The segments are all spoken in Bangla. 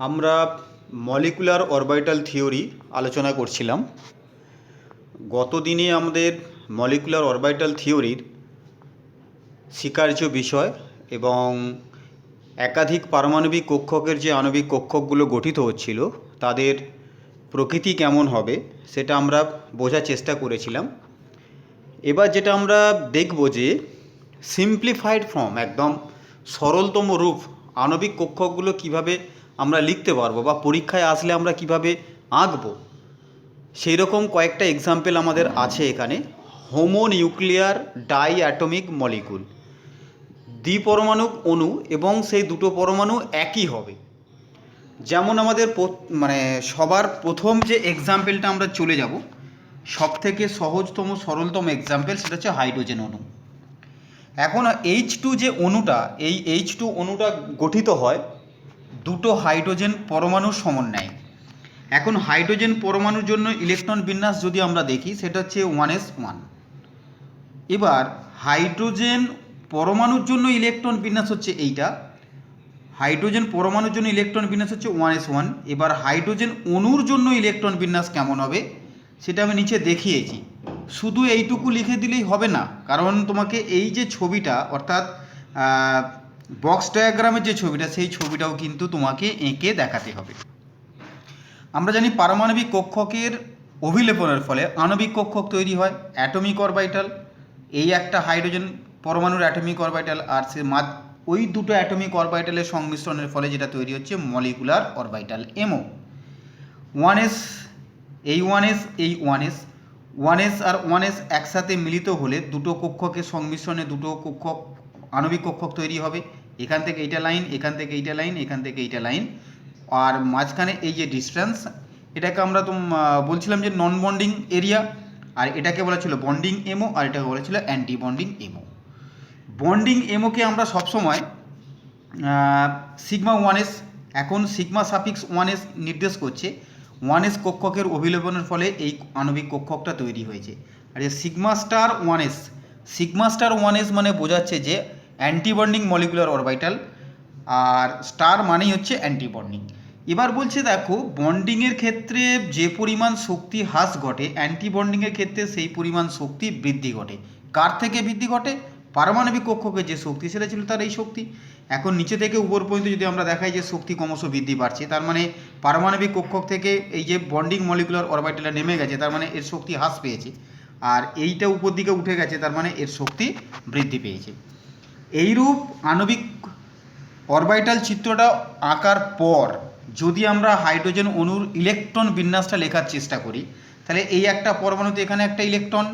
আমরা মলিকুলার অরবিটাল থিওরি আলোচনা করছিলাম। গত দিনে আমাদের মলিকুলার অরবিটাল থিওরির স্বীকার্য বিষয় এবং একাধিক পারমাণবিক কক্ষকের যে আণবিক কক্ষকগুলো গঠিত হচ্ছিল তাদের প্রকৃতি কেমন হবে সেটা আমরা বোঝার চেষ্টা করেছিলাম। এবার যেটা আমরা দেখব যে সিম্পলিফাইড ফর্ম, একদম সরলতম রূপ আণবিক কক্ষকগুলো কিভাবে আমরা লিখতে পারবো বা পরীক্ষায় আসলে আমরা কিভাবে আঁকবো, সেই রকম কয়েকটা এক্সাম্পল আমাদের আছে এখানে। হোমোনিউক্লিয়ার ডাই অ্যাটমিক মলিকুল, দ্বিপরমাণুক অণু এবং সেই দুটো পরমাণু একই হবে। যেমন আমাদের সবার প্রথম যে এক্সাম্পলটা আমরা চলে যাব, সব থেকে সহজতম সরলতম এক্সাম্পল, সেটা হচ্ছে হাইড্রোজেন অণু। এখন H2 যে অণুটা, এই H2 অণুটা গঠিত হয় দুটো হাইড্রোজেন পরমাণুর সমন্বয়ে। এখন হাইড্রোজেন পরমাণুর জন্য ইলেকট্রন বিন্যাস যদি আমরা দেখি, সেটা হচ্ছে 1s1। এবার হাইড্রোজেন পরমাণুর জন্য ইলেকট্রন বিন্যাস হচ্ছে এইটা, হাইড্রোজেন পরমাণুর জন্য ইলেকট্রন বিন্যাস হচ্ছে 1s1। এবার হাইড্রোজেন অণুর জন্য ইলেকট্রন বিন্যাস কেমন হবে সেটা আমি নিচে দেখিয়েছি। শুধু এইটুকু লিখে দিলেই হবে না, কারণ তোমাকে এই যে ছবিটা, অর্থাৎ বক্স ডায়াগ্রামের যে ছবিটা, সেই ছবিটাও কিন্তু তোমাকে এঁকে দেখাতে হবে। আমরা জানি পারমাণবিক কক্ষকের অভিলেপনের ফলে আণবিক কক্ষক তৈরি হয়, অ্যাটমিক অরবিটাল। এই একটা হাইড্রোজেন পরমাণুর অ্যাটমিক অরবিটাল, আর সে ওই দুটো অ্যাটমিক অরবিটালের সংমিশ্রণের ফলে যেটা তৈরি হচ্ছে মলিকুলার অরবিটাল এমও। 1s, এই 1s, এই 1s, 1s আর 1s একসাথে মিলিত হলে দুটো কক্ষকের সংমিশ্রণে দুটো কক্ষক, আণবিক কক্ষক তৈরি হবে। এখান থেকে এইটা লাইন, এখান থেকে এইটা লাইন, এখান থেকে এইটা লাইন, আর মাঝখানে এই যে ডিস্টেন্স, এটাকে আমরা বলছিলাম যে নন বন্ডিং এরিয়া, আর এটাকে বলা ছিল বন্ডিং এমও, আর এটাকে বলা ছিল অ্যান্টি বন্ডিং এমও। বন্ডিং এমওকে আমরা সবসময় সিগমা 1s, এখন সিগমা সাফিক্স 1s নির্দেশ করছে 1s কক্ষকের অভিলেপনের ফলে এই আণবিক কক্ষকটা তৈরি হয়েছে। আর এই sigma star 1s, sigma star 1s মানে বোঝাচ্ছে যে অ্যান্টি বন্ডিং মলিকুলার অরবিটাল, আর স্টার মানেই হচ্ছে অ্যান্টি বন্ডিং। এবার বলছে দেখো, বন্ডিংয়ের ক্ষেত্রে যে পরিমাণ শক্তি হ্রাস ঘটে, অ্যান্টি বন্ডিংয়ের ক্ষেত্রে সেই পরিমাণ শক্তি বৃদ্ধি ঘটে। কার থেকে বৃদ্ধি ঘটে? পারমাণবিক কক্ষকের যে শক্তি সেটা ছিল তার এই শক্তি। এখন নিচে থেকে উপর পর্যন্ত যদি আমরা দেখাই যে শক্তি ক্রমশ বৃদ্ধি পাচ্ছে, তার মানে পারমাণবিক কক্ষক থেকে এই যে বন্ডিং মলিকুলার অরবিটালটা নেমে গেছে, তার মানে এর শক্তি হ্রাস পেয়েছে। আর এইটা উপর দিকে উঠে গেছে, তার মানে এর শক্তি বৃদ্ধি পেয়েছে। এইরূপ আণবিক অরবিটাল চিত্রটা আঁকার পর যদি আমরা হাইড্রোজেন অণুর ইলেকট্রন বিন্যাসটা লেখার চেষ্টা করি, তাহলে এই একটা পরমাণুতে এখানে একটা ইলেকট্রন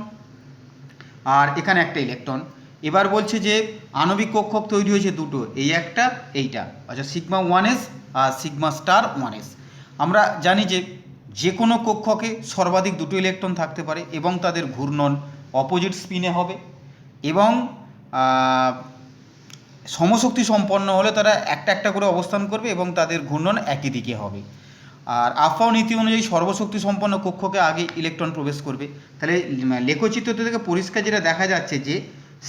আর এখানে একটা ইলেকট্রন। এবার বলছে যে আণবিক কক্ষক তৈরি হয়েছে দুটো, এই একটা, এইটা, আচ্ছা সিগমা 1s আর সিগমা স্টার 1s। আমরা জানি যে যে কোনো কক্ষকে সর্বাধিক দুটো ইলেকট্রন থাকতে পারে এবং তাদের ঘূর্ণন অপোজিট স্পিনে হবে, এবং সমশক্তি সম্পন্ন হলে তারা একটা একটা করে অবস্থান করবে এবং তাদের ঘূর্ণন একই দিকে হবে। আর আফবাও নীতি অনুযায়ী সর্বশক্তি সম্পন্ন কক্ষকে আগে ইলেকট্রন প্রবেশ করবে। তাহলে লেখচিত্র থেকে পরিষ্কার যেটা দেখা যাচ্ছে যে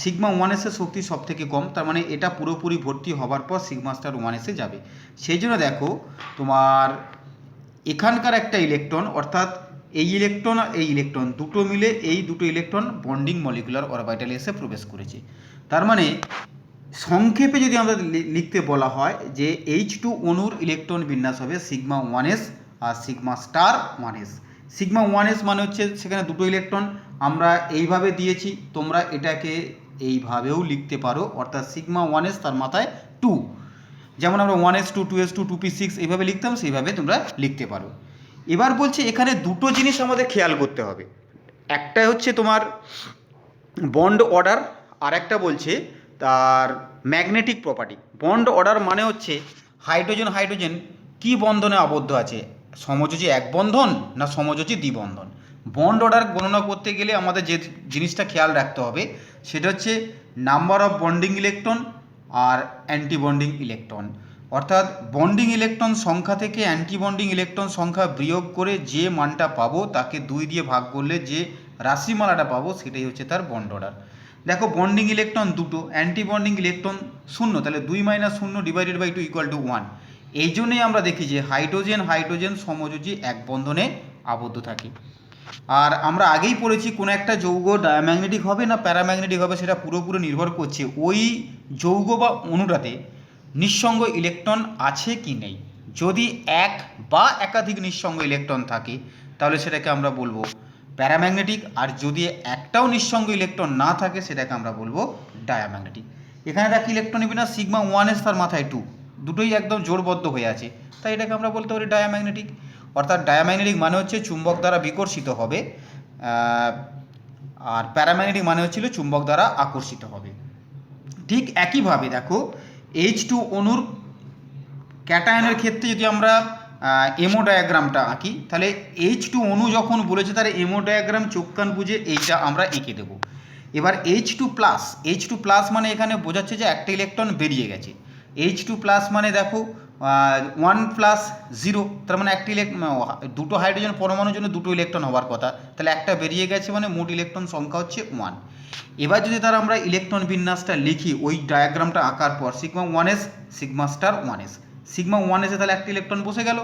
সিগমা 1s এর শক্তি সব থেকে কম, তার মানে এটা পুরোপুরি ভর্তি হবার পর সিগমা স্টার 1s এ যাবে। সেই জন্য দেখো তোমার এখানকার একটা ইলেকট্রন, অর্থাৎ এই ইলেকট্রন আর এই ইলেকট্রন দুটো মিলে এই দুটো ইলেকট্রন বন্ডিং মলিকুলার অরবিটালে এসে প্রবেশ করেছে। তার মানে সংক্ষেপে যদি আমরা লিখতে বলা হয় যে H2 অণুর ইলেকট্রন বিন্যাস হবে সিগমা 1s আর sigma star 1s। Sigma 1s মানে হচ্ছে সেখানে দুটো ইলেকট্রন, আমরা এইভাবে দিয়েছি, তোমরা এটাকে এইভাবেও লিখতে পারো, অর্থাৎ সিগমা 1s তার মাথায় 2, যেমন আমরা 1s2, 2s2, 2p6 এইভাবে লিখতাম, সেইভাবে তোমরা লিখতে পারো। এবার বলছে এখানে দুটো জিনিস আমাদের খেয়াল করতে হবে, একটা হচ্ছে তোমার বন্ড অর্ডার, আর একটা বলছে তার ম্যাগনেটিক প্রপার্টি। বন্ড অর্ডার মানে হচ্ছে হাইড্রোজেন হাইড্রোজেন কি বন্ধনে আবদ্ধ আছে, সমযোজী এক বন্ধন না সমযোজী দ্বিবন্ধন। বন্ড অর্ডার গণনা করতে গেলে আমাদের যে জিনিসটা খেয়াল রাখতে হবে সেটা হচ্ছে নাম্বার অফ বন্ডিং ইলেকট্রন আর অ্যান্টি বন্ডিং ইলেকট্রন, অর্থাৎ বন্ডিং ইলেকট্রন সংখ্যা থেকে অ্যান্টি বন্ডিং ইলেকট্রন সংখ্যা বিয়োগ করে যে মানটা পাবো তাকে 2 দিয়ে ভাগ করলে যে রাশিমালাটা পাবো সেটাই হচ্ছে তার বন্ড অর্ডার। দেখো বন্ডিং ইলেকট্রন দুটো, অ্যান্টি বন্ডিং ইলেকট্রন 0, তাহলে 2 - 0 / 2 = 1। এই জন্যই আমরা দেখি যে হাইড্রোজেন হাইড্রোজেন সমযোজী এক বন্ধনে আবদ্ধ থাকে। আর আমরা আগেই পড়েছি কোনো একটা যৌগ ডায়াম্যাগনেটিক হবে না প্যারাম্যাগনেটিক হবে সেটা পুরোপুরি নির্ভর করছে ওই যৌগ বা অণুটাতে নিঃসঙ্গ ইলেকট্রন আছে কি নেই। যদি এক বা একাধিক নিঃসঙ্গ ইলেকট্রন থাকে তাহলে সেটাকে আমরা বলবো প্যারাম্যাগনেটিক, আর যদি একটাও নিঃসঙ্গ ইলেকট্রন না থাকে সেটাকে আমরা বলবো ডায়াম্যাগনেটিক। এখানে দেখ ইলেকট্রন নিবি না, সিগমা 1s তার মাথায় 2, দুটোই একদম জোড়বদ্ধ হয়ে আছে, তাই এটাকে আমরা বলতে পারি ডায়াম্যাগনেটিক। অর্থাৎ ডায়াম্যাগনেটিক মানে হচ্ছে চুম্বক দ্বারা বিকর্ষিত হবে, আর প্যারাম্যাগনেটিক মানে হচ্ছিল চুম্বক দ্বারা আকর্ষিত হবে। ঠিক একইভাবে দেখো H2 অণুর ক্যাটায়নের ক্ষেত্রে যদি আমরা এমও ডায়াগ্রামটা আঁকি, তাহলে H2 অণু যখন বলেছে তার এমও ডায়াগ্রাম চোখ কান বুঝে এইটা আমরা এঁকে দেবো। এবার H2 প্লাস মানে এখানে বোঝাচ্ছে যে একটা ইলেকট্রন বেরিয়ে গেছে। H2 প্লাস মানে দেখো 1 প্লাস 0, তার মানে একটা দুটো হাইড্রোজেন পরমাণুর জন্য দুটো ইলেকট্রন হওয়ার কথা, তাহলে একটা বেরিয়ে গেছে মানে মোট ইলেকট্রন সংখ্যা হচ্ছে 1। এবার যদি তার আমরা ইলেকট্রন বিন্যাসটা লিখি ওই ডায়াগ্রামটা আঁকার পর sigma 1s sigma star 1s, sigma 1s তাহলে একটা ইলেকট্রন বসে গেল।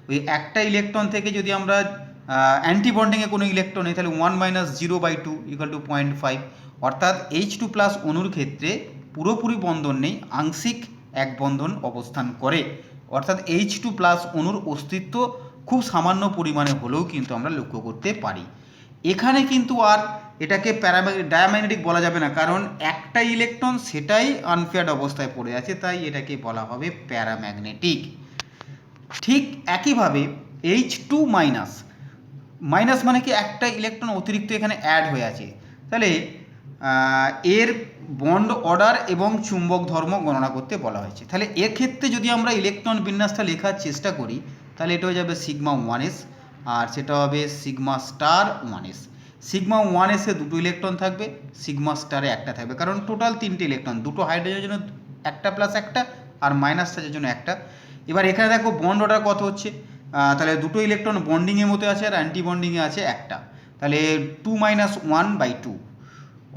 ওই একটা ইলেকট্রন থেকে যদি আমরা অ্যান্টিবন্ডিংয়ে কোনো ইলেকট্রন নেই তাহলে 1 মাইনাস 0/2 ইকুয়াল টু 0.5। অর্থাৎ H2 প্লাস অণুর ক্ষেত্রে পুরোপুরি বন্ধন নেই, আংশিক এক বন্ধন অবস্থান করে। অর্থাৎ H2 প্লাস অণুর অস্তিত্ব খুব সামান্য পরিমাণে হলেও কিন্তু আমরা লক্ষ্য করতে পারি। এখানে কিন্তু আর এটাকে ডায়াম্যাগনেটিক বলা যাবে না, কারণ একটা ইলেকট্রন সেটাই আনপেয়ার্ড অবস্থায় পড়ে আছে, তাই এটাকে বলা হবে প্যারাম্যাগনেটিক। ঠিক একইভাবে H2 মাইনাস মানে কি একটা ইলেকট্রন অতিরিক্ত এখানে অ্যাড হয়ে আছে, তাহলে এর বন্ড অর্ডার এবং চুম্বক ধর্ম গণনা করতে বলা হয়েছে। তাহলে এর ক্ষেত্রে যদি আমরা ইলেকট্রন বিন্যাসটা লেখার চেষ্টা করি তাহলে এটা হয়ে যাবে সিগমা 1s আর সেটা হবে sigma star 1s। Sigma 1s এ দুটো ইলেকট্রন থাকবে, সিগমা স্টারে একটা থাকবে, কারণ টোটাল তিনটে ইলেকট্রন, দুটো হাইড্রোজেনের জন্য একটা প্লাস একটা আর মাইনাস চার্জের জন্য একটা। এবার এখানে দেখো বন্ড অর্ডার কত হচ্ছে, তাহলে দুটো ইলেকট্রন বন্ডিংয়ের মধ্যে আছে আর অ্যান্টি বন্ডিংয়ে আছে একটা, তাহলে 2 মাইনাস 1/2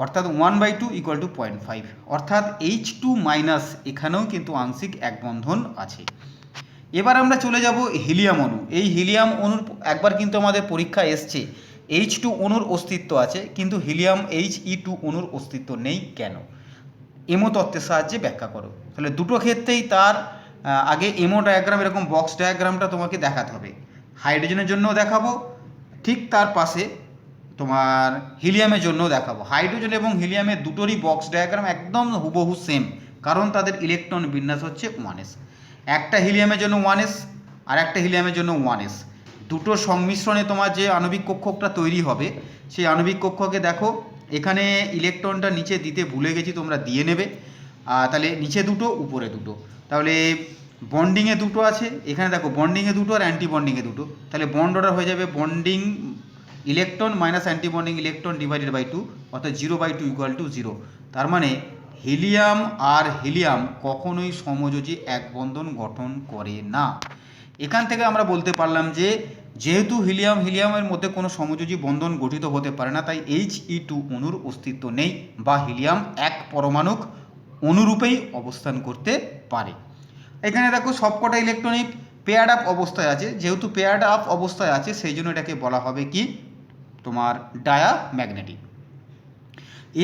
অর্থাৎ 1/2 ইকুয়াল টু 0.5। অর্থাৎ H2 মাইনাস এখানেও কিন্তু আংশিক এক বন্ধন আছে। এবার আমরা চলে যাব হিলিয়াম অণু। এই হিলিয়াম অণুর একবার কিন্তু আমাদের পরীক্ষা এসছে, H2 অণুর অস্তিত্ব আছে কিন্তু হিলিয়াম He2 অণুর অস্তিত্ব নেই কেন, এমো তত্ত্বের সাহায্যে ব্যাখ্যা করো। তাহলে দুটো ক্ষেত্রেই তার আগে এমো ডায়াগ্রাম এরকম বক্স ডায়াগ্রামটা তোমাকে দেখাতে হবে। হাইড্রোজেনের জন্যও দেখাবো, ঠিক তার পাশে তোমার হিলিয়ামের জন্যও দেখাবো। হাইড্রোজেন এবং হিলিয়ামের দুটোরই বক্স ডায়াগ্রাম একদম হুবহু সেম, কারণ তাদের ইলেকট্রন বিন্যাস হচ্ছে 1s। একটা হিলিয়ামের জন্য 1s আর একটা হিলিয়ামের জন্য 1s, দুটো সংমিশ্রণে তোমার যে আণবিক কক্ষকটা তৈরি হবে সেই আণবিক কক্ষকে দেখো এখানে ইলেকট্রনটা নিচে দিতে ভুলে গেছি, তোমরা দিয়ে নেবে। তাহলে নিচে দুটো উপরে দুটো, তাহলে বন্ডিংয়ে দুটো আছে, এখানে দেখো বন্ডিংয়ে দুটো আর অ্যান্টি বন্ডিংয়ে দুটো, তাহলে বন্ড অর্ডার হয়ে যাবে bonding electron minus anti bonding electron divided by 2, অর্থাৎ 0/2 ইকুয়াল টু 0। তার মানে হিলিয়াম আর হিলিয়াম কখনোই সমযোজী এক বন্ধন গঠন করে না। এখান থেকে আমরা বলতে পারলাম যে যেহেতু হিলিয়ামের মধ্যে কোনো সমযোজী বন্ধন গঠিত হতে পারে না, তাই He2 অণুর অস্তিত্ব নেই বা হিলিয়াম এক পরমাণুক অণুরূপেই অবস্থান করতে পারে। এখানে দেখো সবকটা ইলেকট্রনিক পেয়ার্ড আপ অবস্থায় আছে, যেহেতু পেয়ার্ড আপ অবস্থায় আছে সেই জন্য এটাকে বলা হবে কি তোমার ডায়াম্যাগনেটিক।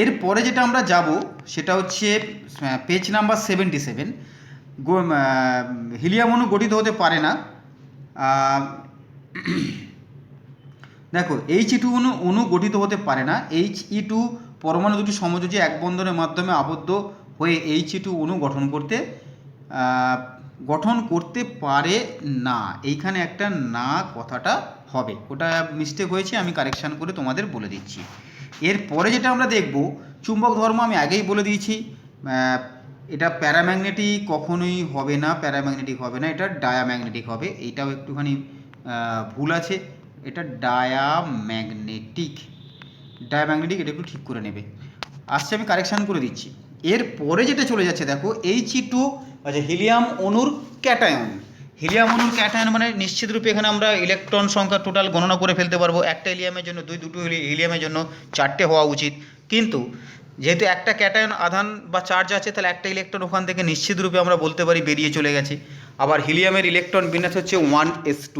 এরপরে যেটা আমরা যাব সেটা হচ্ছে পেজ নাম্বার 77। হিলিয়াম অণু গঠিত হতে পারে না। দেখো He2 অণু গঠিত হতে পারে না। He2 পরমাণু দুটি সমযোজী এক বন্ধনের মাধ্যমে আবদ্ধ হয়ে He2 অণু গঠন করতে পারে না। এইখানে একটা না কথাটা হবে, ওটা মিস্টেক হয়েছে, আমি কারেকশান করে তোমাদের বলে দিচ্ছি। এরপরে যেটা আমরা দেখব চুম্বক ধর্ম, আমি আগেই বলে দিয়েছি এটা প্যারাম্যাগনেটিক কখনোই হবে না, প্যারাম্যাগনেটিক হবে না, এটা ডায়াম্যাগনেটিক হবে। এইটাও একটুখানি ভুল আছে, এটা ডায়াম্যাগনেটিক, এটা একটু ঠিক করে নেবে। আসছে, আমি কারেকশান করে দিচ্ছি। এরপরে যেটা চলে যাচ্ছে দেখো He2 আচ্ছা হিলিয়াম অণুর ক্যাটায়ন। হিলিয়াম অণুর ক্যাটায়ন মানে নিশ্চিত রূপে এখানে আমরা ইলেকট্রন সংখ্যা টোটাল গণনা করে ফেলতে পারবো। একটা হিলিয়ামের জন্য দুটো হিলিয়ামের জন্য 4টে হওয়া উচিত, কিন্তু যেহেতু একটা ক্যাটায়ন আধান বা চার্জ আছে তাহলে একটা ইলেকট্রন ওখান থেকে নিশ্চিত রূপে আমরা বলতে পারি বেরিয়ে চলে গেছে। আবার হিলিয়ামের ইলেকট্রন বিন্যাস হচ্ছে 1s2।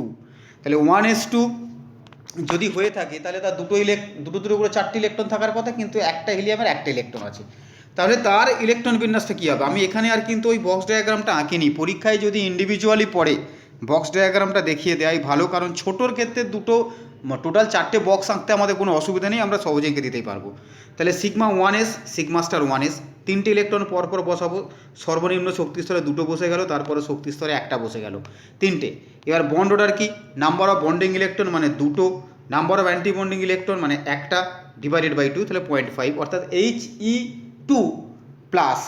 তাহলে 1s2 যদি হয়ে থাকে তাহলে তার দুটো দুটো করে 4টি ইলেকট্রন থাকার কথা, কিন্তু একটা হিলিয়ামের একটা ইলেকট্রন আছে, তাহলে তার ইলেকট্রন বিন্যাসটা কী হবে? আমি এখানে আর কিন্তু ওই বক্স ডায়াগ্রামটা আঁকিনি, পরীক্ষায় যদি ইন্ডিভিজুয়ালি পড়ে বক্স ডায়াগ্রামটা দেখিয়ে দেয় ভালো, কারণ ছোটোর ক্ষেত্রে দুটো টোটাল 4টে বক্স আঁকতে আমাদের কোনো অসুবিধা নেই, আমরা সহজে এঁকে দিতেই পারবো। তাহলে sigma 1s sigma star 1s 3টে ইলেকট্রন পরপর বসাবো, সর্বনিম্ন শক্তি স্তরে 2টো বসে গেল, তারপরে শক্তি স্তরে 1টা বসে গেল, 3টে। এবার বন্ড অর্ডার কি? নাম্বার অফ বন্ডিং ইলেকট্রন মানে 2টো, number of anti bonding electron মানে 1টা ডিভাইডেড বাই 2, তাহলে 0.5, অর্থাৎ He2 প্লাস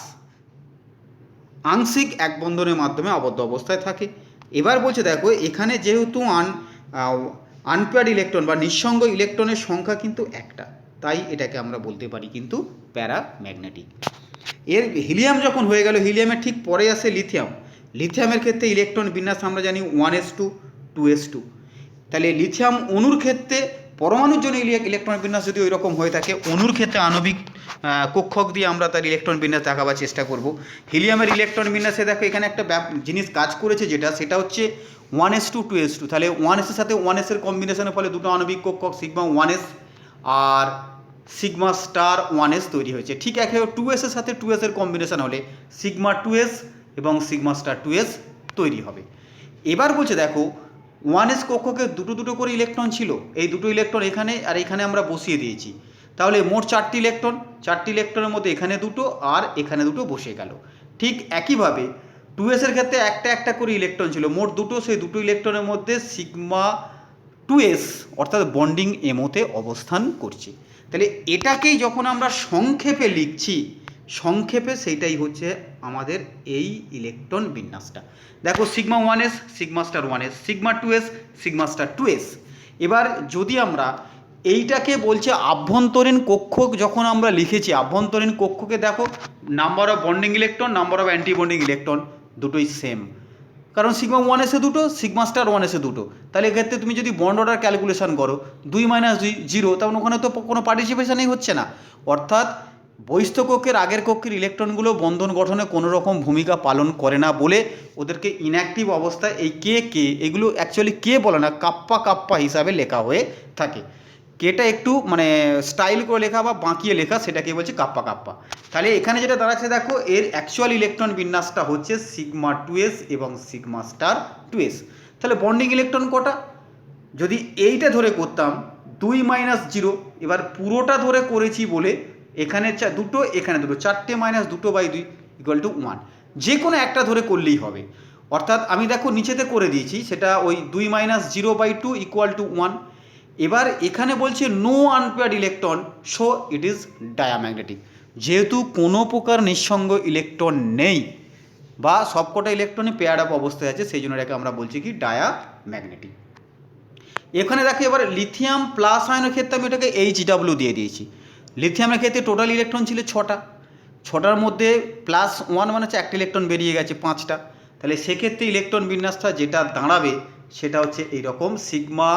আংশিক এক বন্ধনের মাধ্যমে আবদ্ধ অবস্থায় থাকে। এবার বলছে দেখো এখানে যেহেতু আনপেয়ার্ড ইলেকট্রন বা নিঃসঙ্গ ইলেকট্রনের সংখ্যা কিন্তু একটা, তাই এটাকে আমরা বলতে পারি কিন্তু প্যারাম্যাগনেটিক। এর হিলিয়াম যখন হয়ে গেল, হিলিয়ামের ঠিক পরে আসে লিথিয়াম। লিথিয়ামের ক্ষেত্রে ইলেকট্রন বিন্যাস আমরা জানি 1s2 2s2। তাহলে লিথিয়াম অণুর ক্ষেত্রে পরমাণুর জন্য ইলেকট্রন বিন্যাস যদি ওই রকম হয়ে থাকে, অণুর ক্ষেত্রে আণবিক কক্ষক দিয়ে আমরা তার ইলেকট্রন বিন্যাস দেখাবার চেষ্টা করব। হিলিয়ামের ইলেকট্রন বিন্যাসে দেখো এখানে একটা জিনিস কাজ করেছে, সেটা হচ্ছে 1s2 2s2। তাহলে 1s এর সাথে 1s এর কম্বিনেশনের ফলে দুটো আণবিক কক্ষক সিগমা 1s আর সিগমা স্টার 1s তৈরি হয়েছে। ঠিক একইভাবে 2s এর সাথে 2s এর কম্বিনেশন হলে সিগমা 2s এবং সিগমা স্টার 2s তৈরি হবে। এবার বলছে দেখো 1s কক্ষকে দুটো দুটো করে ইলেকট্রন ছিল, এই দুটো ইলেকট্রন এখানে আর এখানে আমরা বসিয়ে দিয়েছি, তাহলে মোট 4টি ইলেকট্রন, 4টি ইলেকট্রনের মধ্যে এখানে দুটো আর এখানে দুটো বসে গেল। ঠিক একইভাবে 2s এর ক্ষেত্রে একটা একটা করে ইলেকট্রন ছিল, মোট দুটো, সেই দুটো ইলেকট্রনের মধ্যে সিগমা 2s অর্থাৎ বন্ডিং এমওতে অবস্থান করছে। তাহলে এটাকেই যখন আমরা সংক্ষেপে লিখছি, সংক্ষেপে সেইটাই হচ্ছে আমাদের এই ইলেকট্রন বিন্যাসটা। দেখো sigma 1s sigma star 1s, sigma 2s sigma star 2s। এবার যদি আমরা এইটাকে বলছে আভ্যন্তরীণ কক্ষক, যখন আমরা লিখেছি আভ্যন্তরীণ কক্ষকে দেখো number of bonding electron number of anti bonding electron দুটোই সেম, কারণ সিগমা 1s এ দুটো সিগমা স্টার 1s এ দুটো। তাহলে এক্ষেত্রে তুমি যদি বন্ড অর্ডার ক্যালকুলেশন করো 2 - 2 0, তখন ওখানে তো কোনো পার্টিসিপেশনই হচ্ছে না, অর্থাৎ বহিস্থ কক্ষের আগের কক্ষের ইলেকট্রনগুলো বন্ধন গঠনে কোনো রকম ভূমিকা পালন করে না বলে ওদেরকে ইনঅ্যাক্টিভ অবস্থায় এই কে এগুলো অ্যাকচুয়ালি কে বলে না, কাপ্পা হিসাবে লেখা হয়ে থাকে। কেটা একটু মানে স্টাইল করে লেখা বা বাঁকিয়ে লেখা, সেটাকে বলছে কাপ্পা। তাহলে এখানে যেটা দাঁড়াচ্ছে দেখো এর অ্যাকচুয়াল ইলেকট্রন বিন্যাসটা হচ্ছে সিগমা 2s এবং সিগমা স্টার 2s। তাহলে বন্ডিং ইলেকট্রন কটা? যদি এইটা ধরে করতাম 2 - 0, এবার পুরোটা ধরে করেছি বলে এখানে দুটো এখানে দুটো, 4টে - 2/2 = 1, যে কোনো একটা ধরে করলেই হবে। অর্থাৎ আমি দেখো নিচেতে করে দিয়েছি, সেটা ওই 2 - 0/2 = 1। এবার এখানে বলছে no unpaired electron, so it is diamagnetic. যেহেতু কোনো প্রকার নিঃসঙ্গ ইলেকট্রন নেই বা সবকটা ইলেকট্রনই পেয়ার আপ অবস্থায় আছে, সেই জন্য এটাকে আমরা বলছি কি ডায়াম্যাগনেটিক। এখানে দেখো এবার লিথিয়াম প্লাস আয়নের ক্ষেত্রে আমি এটাকে HW দিয়ে দিয়েছি। লিথিয়ামের ক্ষেত্রে টোটাল ইলেকট্রন ছিল 6টার মধ্যে +1 মানে হচ্ছে একটা ইলেকট্রন বেরিয়ে গেছে 5টা। তাহলে সেক্ষেত্রে ইলেকট্রন বিন্যাসটা যেটা দাঁড়াবে সেটা হচ্ছে এইরকম sigma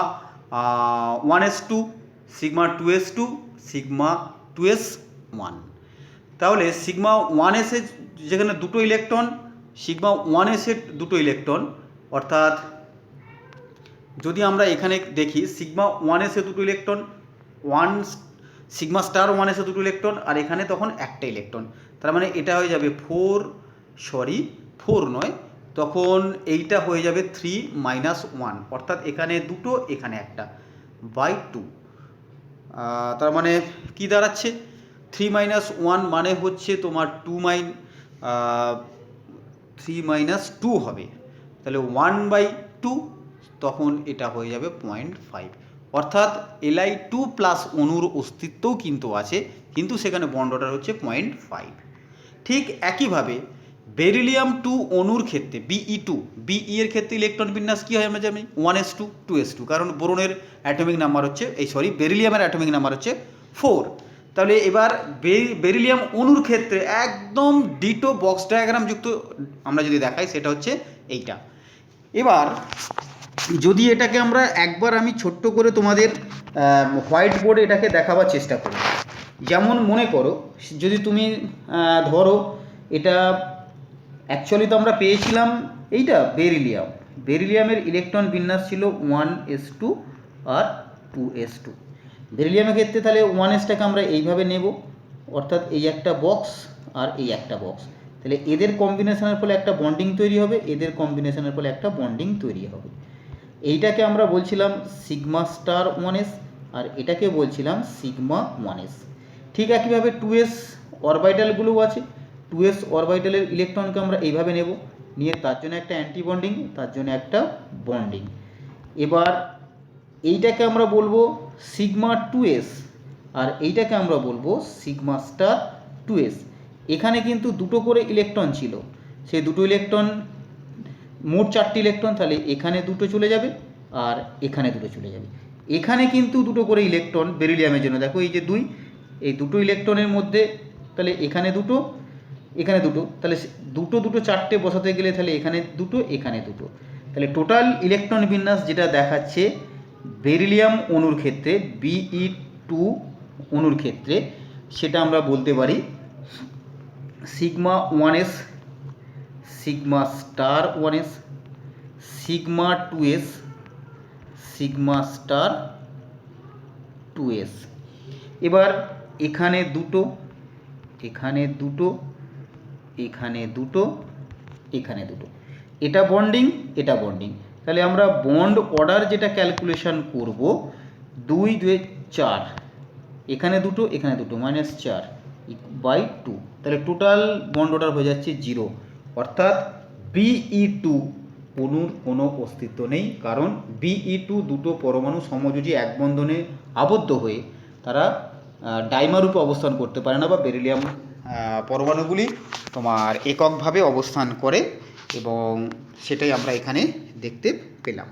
1s2 sigma 2s2 sigma 2s1। তাহলে সিগমা 1s এর যেখানে দুটো ইলেকট্রন, সিগমা 1s এর দুটো ইলেকট্রন, অর্থাৎ যদি আমরা এখানে দেখি সিগমা 1s এ দুটো ইলেকট্রন, সিগমা স্টার 1s এ দুটো ইলেকট্রন, আর এখানে তখন একটা ইলেকট্রন, তার মানে এটা হয়ে যাবে 4 নয়, তখন এইটা হয়ে যাবে 3 - 1, অর্থাৎ এখানে দুটো এখানে একটা বাই 2। তার মানে কি দাঁড়াচ্ছে 3 - 1 মানে হচ্ছে তোমার 3 - 2 হবে, তাহলে 1/2, তখন এটা হয়ে যাবে 0.5। অর্থাৎ Li2 প্লাস অণুর অস্তিত্বও কিন্তু আছে, কিন্তু সেখানে বন্ড অর্ডার হচ্ছে 0.5। ঠিক একইভাবে বেরিলিয়াম 2 অণুর ক্ষেত্রে Be এর ক্ষেত্রে ইলেকট্রন বিন্যাস কী হয় আমরা জানি 1s2 2s2, কারণ বোরনের অ্যাটমিক নাম্বার হচ্ছে বেরিলিয়ামের অ্যাটমিক নাম্বার হচ্ছে 4। তাহলে এবার বেরিলিয়াম অণুর ক্ষেত্রে একদম ডিটো বক্স ডায়াগ্রাম যুক্ত আমরা যদি দেখাই, সেটা হচ্ছে এইটা। এবার যদি এটাকে আমরা একবার আমি ছোট্ট করে তোমাদের হোয়াইট বোর্ডে এটাকে দেখাবার চেষ্টা করি। যেমন মনে করো যদি তুমি ধরো এটা অ্যাকচুয়ালি তো আমরা পেয়েছিলাম এইটা বেরিলিয়ামের ইলেকট্রন বিন্যাস ছিল 1s2 আর 2s2। বেরিলিয়ামের ক্ষেত্রে তাহলে 1sটাকে আমরা এইভাবে নেব, অর্থাৎ এই একটা বক্স আর এই একটা বক্স, তাহলে এদের কম্বিনেশনের ফলে একটা বন্ডিং তৈরি হবে, এদের কম্বিনেশনের ফলে একটা বন্ডিং তৈরি হবে। এইটাকে আমরা বলছিলাম সিগমা স্টার 1s আর এটাকে বলছিলাম সিগমা 1s। ঠিক একইভাবে 2s অরবাইটালগুলোও আছে, 2s অরবাইটালের ইলেকট্রনকে আমরা এইভাবে নেব, নিয়ে তার জন্য একটা অ্যান্টি বন্ডিং, তার জন্য একটা বন্ডিং। এবার এইটাকে আমরা বলবো সিগমা 2s আর এইটাকে আমরা বলবো সিগমা স্টার 2s। এখানে কিন্তু দুটো করে ইলেকট্রন ছিল, সেই দুটো ইলেকট্রন মোট 4টি ইলেকট্রন, তাহলে এখানে দুটো চলে যাবে আর এখানে দুটো চলে যাবে। এখানে কিন্তু দুটো করে ইলেকট্রন বেরিলিয়ামের জন্য, দেখো এই যে 2, এই দুটো ইলেকট্রনের মধ্যে তাহলে এখানে দুটো এখানে দুটো, তাহলে দুটো দুটো 4টে বসাতে গেলে তাহলে এখানে দুটো এখানে দুটো, তাহলে টোটাল ইলেকট্রন বিন্যাস যেটা দেখাচ্ছে বেরিলিয়াম অণুর ক্ষেত্রে Be2 অণুর ক্ষেত্রে, সেটা আমরা বলতে পারি sigma 1s, sigma star 1s, sigma 2s, sigma star 2s। এবার এখানে দুটো, এখানে দুটো, এখানে দুটো, এখানে দুটো, এটা বন্ডিং, এটা বন্ডিং, তাহলে আমরা বন্ড অর্ডার যেটা ক্যালকুলেশন করব 2 2 4, এখানে দুটো এখানে দুটো, -4/2, তাহলে টোটাল বন্ড অর্ডার হয়ে যাচ্ছে 0, অর্থাৎ Be2 অণুর কোনো অস্তিত্ব নেই, কারণ Be2 দুটো পরমাণু সমযোজী এক বন্ধনে আবদ্ধ হয়ে তারা ডাইমার রূপে অবস্থান করতে পারে না, বা বেরিলিয়াম পরমাণুগুলি তোমার এককভাবে অবস্থান করে, এবং সেটাই আমরা এখানে দেখতে পেলাম।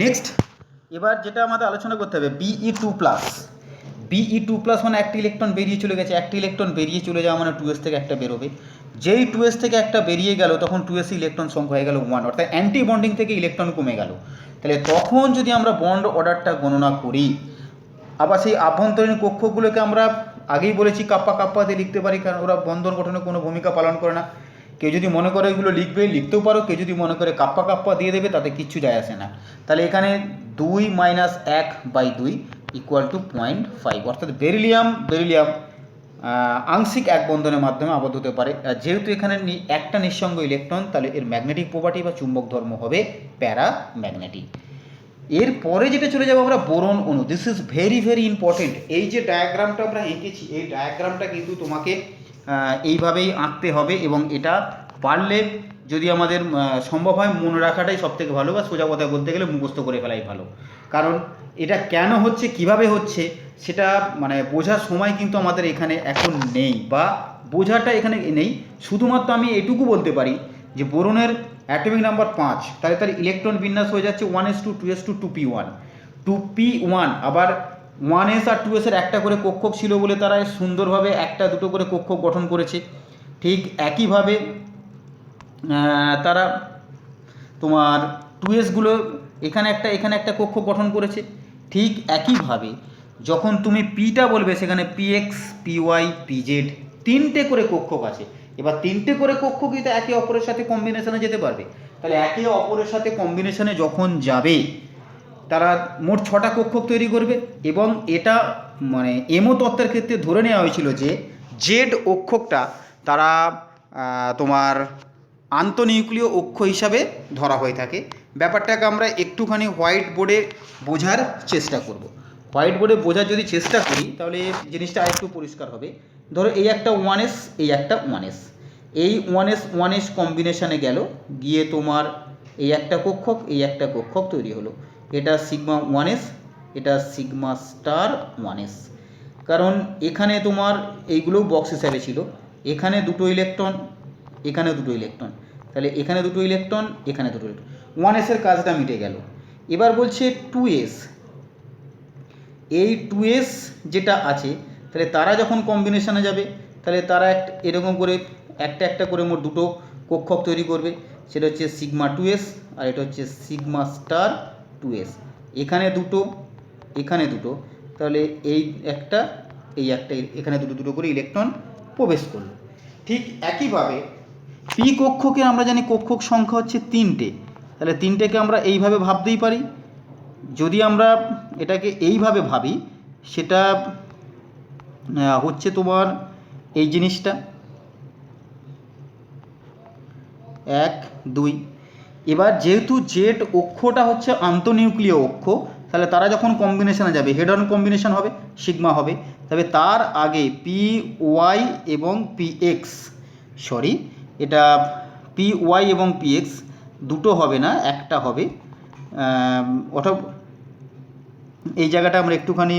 নেক্সট এবার যেটা আমাদের আলোচনা করতে হবে Be2+, Be2+ মানে একটি ইলেকট্রন বেরিয়ে চলে গেছে, একটি ইলেকট্রন বেরিয়ে চলে যাওয়া মানে 2s থেকে একটা বেরোবে, যেই 2s থেকে একটা বেরিয়ে গেল তখন 2s ইলেকট্রন সংখ্যা হয়ে গেল 1, অর্থাৎ অ্যান্টি বন্ডিং থেকে ইলেকট্রন কমে গেল। তাহলে তখন যদি আমরা বন্ড অর্ডারটা গণনা করি, আবার সেই আভ্যন্তরীণ কক্ষগুলোকে আমরা আগেই বলেছি কাপ্পা কাপ্পা দিয়ে লিখতে পারি, কারণ ওরা বন্ধন গঠনে কোনো ভূমিকা পালন করে না। কেউ যদি মনে করে এগুলো লিখবে লিখতেও পারো, কেউ যদি মনে করে কাপ্পা কাপ্পা দিয়ে দেবে তাতে কিচ্ছু যায় আসে না। তাহলে এখানে 2 - 1/2 = 0.5, অর্থাৎ বেরিলিয়াম আংশিক এক বন্ধনের মাধ্যমে আবদ্ধ হতে পারে। আর যেহেতু এখানে একটা নিঃসঙ্গ ইলেকট্রন, তাহলে এর ম্যাগনেটিক প্রপার্টি বা চুম্বক ধর্ম হবে প্যারাম্যাগনেটিক। এরপরে যেটা চলে যাবো আমরা বোরন অণু। This is very very important. এই যে ডায়াগ্রামটা আমরা এঁকেছি, এই ডায়াগ্রামটা কিন্তু তোমাকে এইভাবেই আঁকতে হবে, এবং এটা পারলে যদি আমাদের সম্ভব হয় মনে রাখাটাই সবথেকে ভালো, বা সোজা কথা বলতে গেলে মুখস্থ করে ফেলাই ভালো, কারণ এটা কেন হচ্ছে কিভাবে হচ্ছে সেটা মানে বোঝার সময় কিন্তু আমাদের এখানে এখন নেই, বা বোঝাটা এখানে নেই। শুধুমাত্র আমি এটুকু বলতে পারি যে বোরনের অ্যাটমিক নাম্বার 5, তাহলে তার ইলেকট্রন বিন্যাস হয়ে যাচ্ছে 1s2 2s2 2p1 2p1। আবার 1s আর 2s এর একটা করে কক্ষক ছিল বলে তারা সুন্দরভাবে একটা দুটো করে কক্ষক গঠন করেছে। ঠিক একইভাবে তারা তোমার 2sগুলো এখানে একটা কক্ষক গঠন করেছে। ঠিক একইভাবে যখন তুমি পিটা বলবে সেখানে px py pz তিনটে করে কক্ষক আছে। এবার তিনটে করে কক্ষক কিন্তু একে অপরের সাথে কম্বিনেশনে যেতে পারবে, তাহলে একে অপরের সাথে কম্বিনেশনে যখন যাবে তারা মোট 6টা কক্ষক তৈরি করবে, এবং এটা মানে এমও তত্ত্বের ক্ষেত্রে ধরে নেওয়া হয়েছিল যে জেড অক্ষকটা তারা তোমার আন্তঃনিউক্লীয় অক্ষ হিসাবে ধরা হয়ে থাকে। ব্যাপারটাকে আমরা একটুখানি হোয়াইট বোর্ডে বোঝার চেষ্টা করব। হোয়াইট বোর্ডে বোঝার যদি চেষ্টা করি তাহলে জিনিসটা আরেকটু পরিষ্কার হবে। ধরো এই একটা 1s, এই একটা 1s, এই 1s কম্বিনেশনে গেল, গিয়ে তোমার এই একটা কক্ষক এই একটা কক্ষক তৈরি হলো, এটা সিগমা 1s, এটা সিগমা স্টার 1s। কারণ এখানে তোমার এইগুলোও বক্স হিসাবে ছিল, এখানে দুটো ইলেকট্রন এখানে দুটো ইলেকট্রন, তাহলে এখানে দুটো ইলেকট্রন এখানে দুটো ইলেকট্রন, 1s এর কাজটা মিটে গেল। এবার বলছে 2s, এই 2s যেটা আছে তাহলে তারা যখন কম্বিনেশনে যাবে তাহলে তারা এরকম করে একটা করে মোট দুটো কক্ষক তৈরি করবে, সেটা হচ্ছে সিগমা 2s আর এটা হচ্ছে সিগমা স্টার 2s। এখানে দুটো এখানে দুটো, তাহলে এই একটা এখানে দুটো করে ইলেকট্রন প্রবেশ করলো। ঠিক একইভাবে পি কক্ষকে আমরা জানি কক্ষক সংখ্যা হচ্ছে 3টে, তাহলে 3টেকে আমরা এইভাবে ভাবতেই পারি। যদি আমরা এটাকে এইভাবে ভাবি সেটা হচ্ছে তোমার এই জিনিসটা 1 2। এবার যেহেতু জেড অক্ষটা হচ্ছে আন্তঃনিউক্লিয় অক্ষ, তাহলে তারা যখন কম্বিনেশনে যাবে হেড অন কম্বিনেশন হবে, সিগমা হবে। তবে তার আগে পি ওয়াই এবং পি এক্স, সরি এটা পি ওয়াই এবং পি এক্স দুটো হবে না, একটা হবে। অর্থাৎ এই জায়গাটা আমরা একটুখানি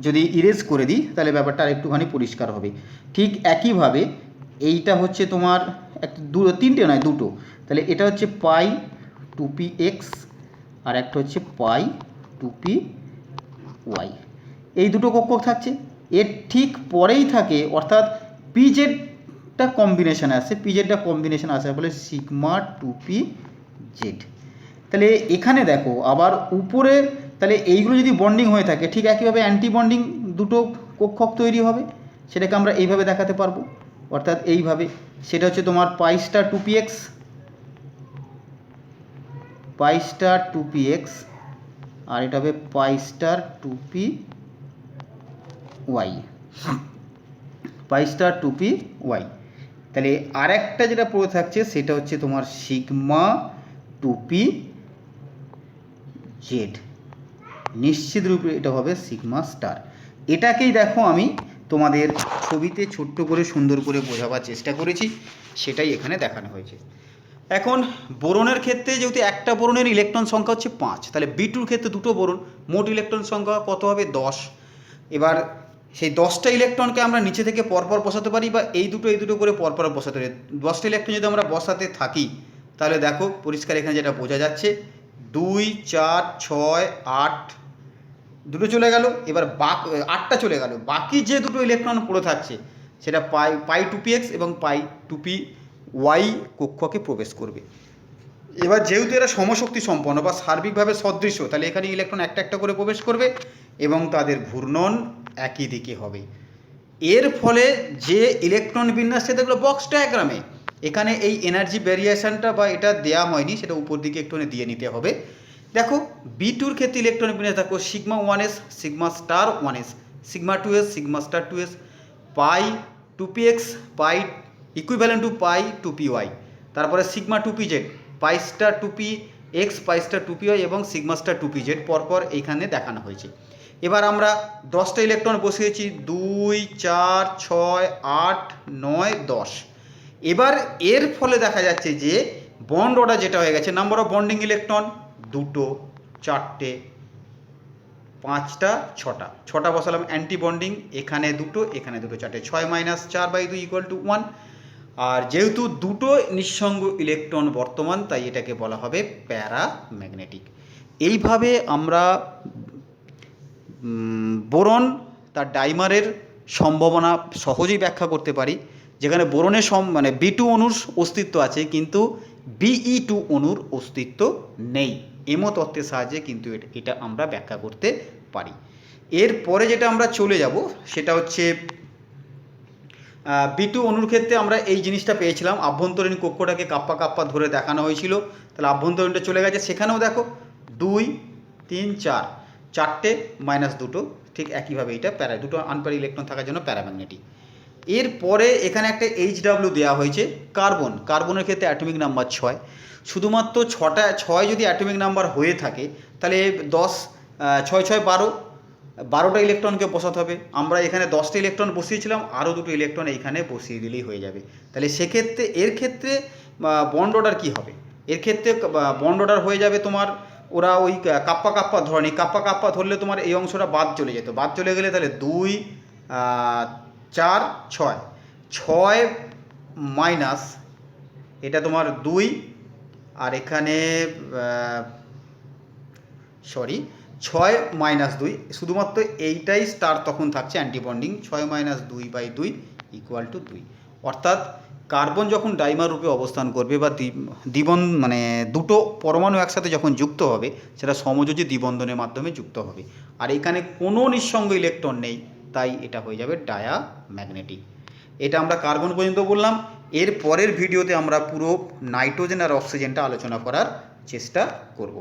যদি ইরেজ করে দিই তাহলে ব্যাপারটা আর একটুখানি পরিষ্কার হবে। ঠিক একইভাবে এইটা হচ্ছে তোমার তিনটে নয় দুটো, তাহলে এটা হচ্ছে পাই টু পি এক্স আর একটা হচ্ছে পাই টু পি ওয়াই, এই দুটো কক্ষক থাকছে। এর ঠিক পরেই থাকে অর্থাৎ পিজেডটা কম্বিনেশানে আসে, পিজেডটা কম্বিনেশানে আসে বলে সিগমা টু পি জেড। তাহলে এখানে দেখো আবার উপরে, তাহলে এইগুলো যদি বন্ডিং হয়ে থাকে ঠিক একইভাবে অ্যান্টি বন্ডিং দুটো কক্ষক তৈরি হবে, সেটাকে আমরা এইভাবে দেখাতে পারবো, অর্থাৎ এইভাবে। সেটা হচ্ছে তোমার পাই star two p x, pi star two p x, আর এটা হবে পাই স্টার টু পি ওয়াই, পাই স্টার টু পি ওয়াই। তাহলে আর একটা যেটা পড়ে থাকছে সেটা হচ্ছে তোমার সিগমা টু পি জেড, নিশ্চিত রূপে এটা হবে সিগমা স্টার। এটাকেই দেখো আমি তোমাদের ছবিতে ছোট্ট করে সুন্দর করে বোঝাবার চেষ্টা করেছি, সেটাই এখানে দেখানো হয়েছে। এখন বোরনের ক্ষেত্রে যেহেতু একটা বোরনের ইলেকট্রন সংখ্যা হচ্ছে 5, তাহলে বি2র ক্ষেত্রে দুটো বোরন, মোট ইলেকট্রন সংখ্যা কত হবে 10। এবার সেই 10টা ইলেকট্রনকে আমরা নিচে থেকে পরপর বসাতে পারি, বা এই দুটো করে পরপর বসাতে পারি। 10টা ইলেকট্রন যদি আমরা বসাতে থাকি তাহলে দেখো পরিষ্কার এখানে যেটা বোঝা যাচ্ছে 2 4 6 8 দুটো চলে গেল। এবার 8টা চলে গেল, বাকি যে দুটো ইলেকট্রন পড়ে থাকছে সেটা পাই টু পি এক্স এবং পাই টু পি ওয়াই কক্ষকে প্রবেশ করবে। এবার যেহেতু এরা সমশক্তি সম্পন্ন বা সার্বিকভাবে সদৃশ্য, তাহলে এখানে ইলেকট্রন একটা একটা করে প্রবেশ করবে এবং তাদের ঘূর্ণন একই দিকে হবে। এর ফলে যে ইলেকট্রন বিন্যাস, সেগুলো বক্স ডায়াগ্রামে এখানে এই এনার্জি ভ্যারিয়েশনটা বা এটা দেওয়া হয়নি, সেটা উপর দিকে একটুখানি দিয়ে নিতে হবে। দেখো বি2র ক্ষেত্রে ইলেকট্রন বিন্যাস দেখো sigma 1s, sigma star 1s, sigma 2s, sigma star 2s, pi two p x, pi equivalent to pi two p y, তারপরে sigma two p z, pi star two p x, pi star two p y এবং sigma star two p z পরপর এইখানে দেখানো হয়েছে। এবার আমরা 10টা ইলেকট্রন বসিয়েছি 2 4 6 8 9 10। এবার এর ফলে দেখা যাচ্ছে যে বন্ড অর্ডার যেটা হয়ে গেছে, নাম্বার অফ বন্ডিং ইলেকট্রন 2 4 5টা 6টা বসালাম অ্যান্টি বন্ডিং, এখানে 2 এখানে 2 4 6 - 4/2 = 1। আর যেহেতু দুটো নিঃসঙ্গ ইলেকট্রন বর্তমান, তাই এটাকে বলা হবে প্যারাম্যাগনেটিক। এইভাবে আমরা বোরন তার ডাইমারের সম্ভাবনা সহজেই ব্যাখ্যা করতে পারি, যেখানে বোরনের মানে বি2 অণুর অস্তিত্ব আছে কিন্তু বিই2 অণুর অস্তিত্ব নেই। এমো তত্ত্বের সাহায্যে কিন্তু এটা আমরা ব্যাখ্যা করতে পারি। এরপরে যেটা আমরা চলে যাব সেটা হচ্ছে বি2 অণুর ক্ষেত্রে আমরা এই জিনিসটা পেয়েছিলাম, আভ্যন্তরীণ কক্ষটাকে কাপ্পা কাপ্পা ধরে দেখানো হয়েছিল। তাহলে আভ্যন্তরীণটা চলে গেছে, সেখানেও দেখো 2 3 4 4টে -2, ঠিক একইভাবে এটা দুটো আনপ্যার ইলেকট্রন থাকার জন্য প্যারাম্যাগনেটিক। এরপরে এখানে একটা HW দেওয়া হয়েছে কার্বনের ক্ষেত্রে অ্যাটমিক নাম্বার 6। শুধুমাত্র 6 যদি অ্যাটমিক নাম্বার হয়ে থাকে তাহলে 10 6 6 12টা ইলেকট্রনকে বসাতে হবে। আমরা এখানে 10টা ইলেকট্রন বসিয়েছিলাম, আরও দুটো ইলেকট্রন এইখানে বসিয়ে দিলেই হয়ে যাবে। তাহলে সেক্ষেত্রে এর ক্ষেত্রে বন্ড অর্ডার কী হবে? এর ক্ষেত্রে বন্ড অর্ডার হয়ে যাবে তোমার, ওরা ওই কাপ্পা কাপ্পা ধরেনি, কাপ্পা কাপ্পা ধরলে তোমার এই অংশটা বাদ চলে যেত, বাদ চলে গেলে তাহলে 2 4 6 6 মাইনাস এটা তোমার 2, আর এখানে 6 - 2, শুধুমাত্র এইটাই স্টার তখন থাকছে অ্যান্টিবন্ডিং, 6 - 2/2 = 2। অর্থাৎ কার্বন যখন ডাইমার রূপে অবস্থান করবে বা মানে দুটো পরমাণু একসাথে যখন যুক্ত হবে, সেটা সমযোজী দ্বিবন্ধনের মাধ্যমে যুক্ত হবে। আর এখানে কোনো নিঃসঙ্গ ইলেকট্রন নেই, তাই এটা হয়ে যাবে ডায়াম্যাগনেটিক। এটা আমরা কার্বন পর্যন্ত বললাম। এর পরের ভিডিওতে আমরা পুরো নাইট্রোজেন আর অক্সিজেনটা আলোচনা করার চেষ্টা করব।